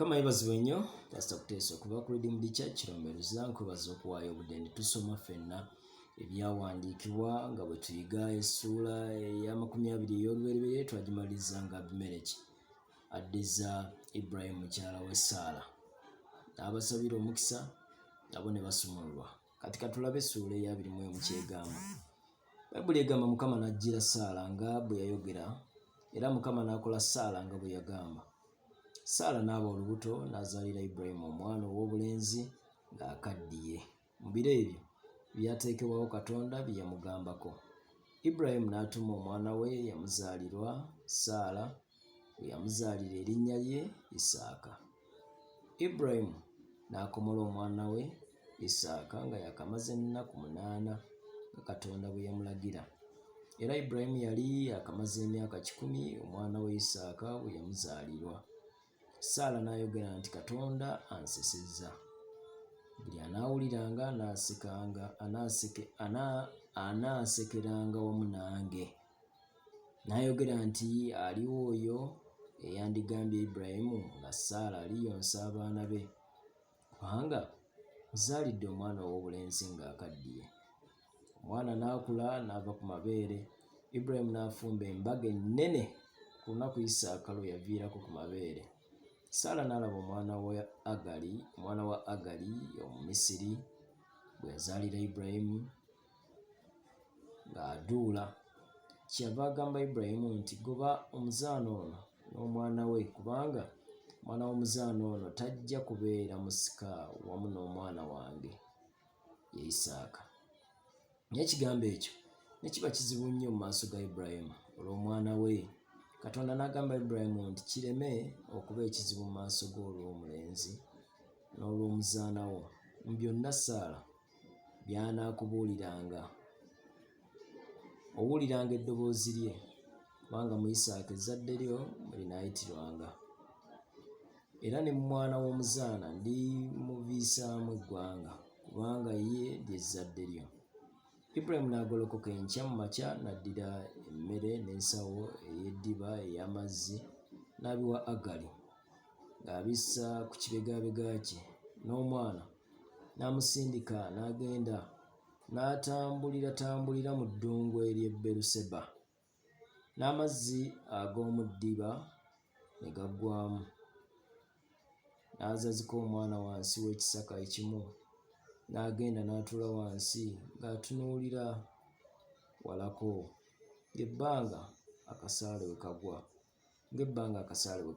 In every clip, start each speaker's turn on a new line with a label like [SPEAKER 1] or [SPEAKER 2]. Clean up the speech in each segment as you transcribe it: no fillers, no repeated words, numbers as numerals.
[SPEAKER 1] Kama yebazibwe nnyo Pastor Kuteesa okuva ku Redeemed Church Romberuza nkwebaza okuwaayo obudde ne tusoma ffenna ebyawandiikibwa nga bwe tuyiga essuula eya 20 ey'Olubereberye twagimaliriza nga Abimeleki addiza Ibulayimu mukyala we Saala n'abasabira omukisa nabo ne basumululwa. Kati katulabe essuula eya 21 kyegamba. Baibuli egamba Mukama n'ajjira Saala nga bwe yayogera era Mukama n'akola Saala nga bwe yagamba. Saala n'aba olubuto n'azaalira Ibulayimu omwana ow'obulenzi ng'akaddiye. Mu biro ebyo byateekebwawo Katonda bye yamugambako. Ibulayimu n'atuma omwana we yamuzaalirwa Saala we yamuzaalira erinnya lye Isaaka. Ibulayimu n'akomola omwana we Isaaka nga yakamaze ennaku 8 nga Katonda bwe yamulagira. Era Ibulayimu yali yakamaze emyaka 10 omwana we Isaaka we yamuzaalirwa. Saala n'ayogera nti Katonda ansesezza. Buli anaawuliranga anaasekeranga wamu nange. N'ayogera nti aliwo oyo eyandigambye Ibulayimu nga Saala aliyonsa abaana be, kubanga muzaalidde omwana ow'obulenzi ng'akaddiye. Omwana n'akula n'ava ku mabeere. Ibulayimu n'afumba embaga ennene ku lunaku Isaaka lwe yaviirako ku mabeere. Saala n'alaba omwana wa Agali Omumisiri bwe yazaalira Ibulayimu ng'aduula. Kyava agamba Ibulayimu nti goba omuzaana ono n'omwana we, kubanga omwana w'omuzaana ono tajja kubeera musika wamu n'omwana wange ye Isaaka. Naye ekigambo ekyo ne kiba kizibu nnyo mu maaso ga Ibulayimu olw'omwana we. Katonda n'agamba Ibulayimu nti kireme okuba ekizibu mu maaso go olw'omulenzi n'olw'omuzaana wo mu byonna Saala by'anaakubuuliranga. Owuliranga eddoboozi lye, kubanga mu Isaaka ezzadde lyo mwe linaayitirwanga. Era ne mu mwana w'omuzaana ndimuviisaamu eggwanga, kubanga ye ly'ezzadde lyo. Ibulayimu n'agolokoka enkya mu makya n'addira emmere n'ensawo ey'eddiba ey'amazzi n'abiwa Agali ng'abissa ku kibegabega kye, n'omwana n'amusindika n'agenda n'atambulira mu ddungu ery'e Beeruseba. N'amazzi ag'omu ddiba ne gaggwaamu. N'azazika omwana wansi w'ekisaka ekimu n'agenda n'atuula wansi ng'atunuulira walako ng'ebbanga akasaale we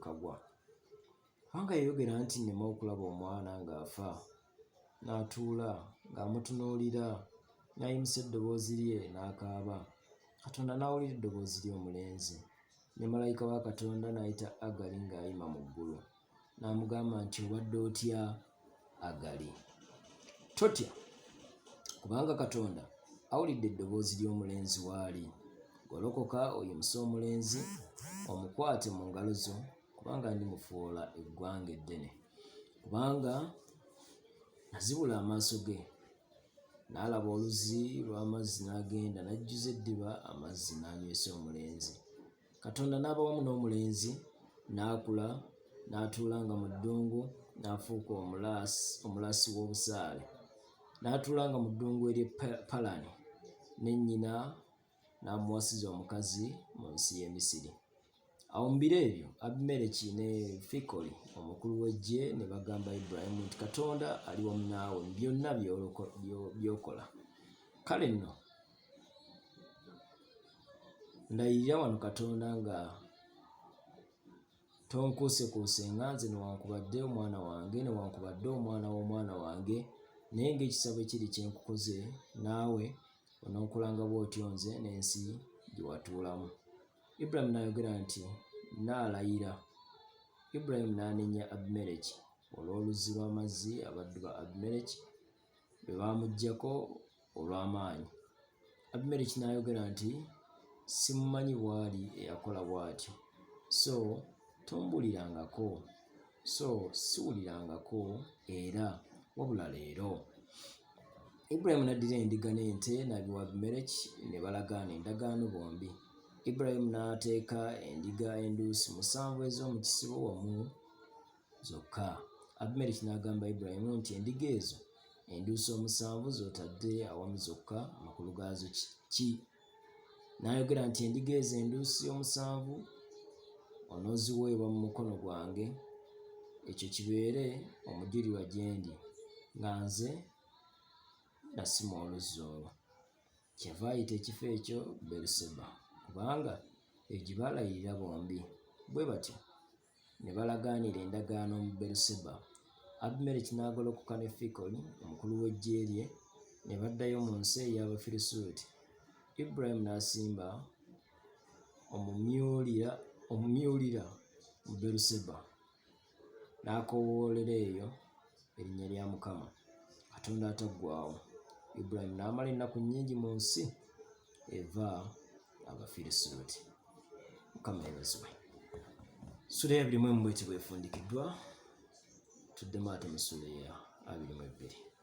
[SPEAKER 1] kagwa. Kubanga yayogera nti nnema okulaba omwana ng'afa. N'atuula ng'amutunuulira, n'ayimusa eddoboozi lye n'akaaba. Katonda n'awulira eddoboozi ly'omulenzi. Ne malayika wa Katonda n'ayita Agali ng'ayima mu ggulu. N'amugamba nti obadde otya Agali? Totya, kubanga Katonda awulidde eddoboozi ly'omulenzi waali. Golokoka oyimuse omulenzi omukwate mu ngalo zo, kubanga ndimufuula eggwanga eddene. Kubanga nazibula amaaso ge, n'alaba oluzzi lw'amazzi n'agenda n'ajjuza eddiba amazzi n'anywesa omulenzi. Katonda n'aba wamu n'omulenzi, n'akula n'atuulanga mu ddungu, n'afuuka omulaasi w'obusaale. N'atuulanga mu ddungu ery'e Palani, ne nnyina n'amuwasiza omukazi mu nsi y'e Misiri. Awo mu biro ebyo Abimeleki ne Fikoli omukulu w'eggye ne bagamba Ibulayimu nti Katonda ali wamu naawe mu byonna by'okola. Kale nno ndayirira wano Katonda nga tonkuusekuuse nga nze newankubadde omwana wange newankubadde omwana w'omwana wange, naye ng'ekisabo ekiri kye nkukoze, naawe onookolanga bw'otyo nze n'ensi gye watuulamu. Ibulayimu n'ayogera nti naalayira. Ibulayimu n'anenya Abimeleki olw'oluzzi lw'amazzi abaddu ba Abimeleki bwe baamuggyako olw'amaanyi. Abimeleki n'ayogera nti simumanyi bw'ali eyakola bw'atyo, so tombulirangako, so siwulirangako era wabula leero. Ibulayimu n'addira endiga n'ente n'abiwa Abimeleki ne balagaana endagaano bombi. Ibulayimu n'ateeka endiga enduusi 7 ez'omu kisibo wamu zokka. Abimereki n'agamba Ibulayimu nti endiga ezo enduusi 7 z'otadde awamu zokka amakulu gaazo ki? N'ayogera nti endiga ezo enduusi 7 onooziweebwa mu mukono gwange, ekyo kibeere omujulirwa gye ndi nga nze nasima oluzzi olwo. Kyava ayita ekifo ekyo Beeruseba kubanga eyo gye baalayirira bombi. Bwe batyo ne balagaanira endagaano mu Beeruseba. Abimereki n'agolokoka ne Fikoli omukulu w'eggye lye ne baddayo mu nsi ey'Abafirisuuti. Ibulayimu n'asimba omumyulira mu Beeruseba n'akoowoolera eyo erinnya lya Mukama Katonda ataggwaawo. Ibulayimu n'amala ennaku nnyingi mu nsi eva Abafirisuuti. Mukama yeebazibwe. Ssuula ya 21 bw'eti bw'efundikiddwa, tuddemu ate mu ssuula ya 22.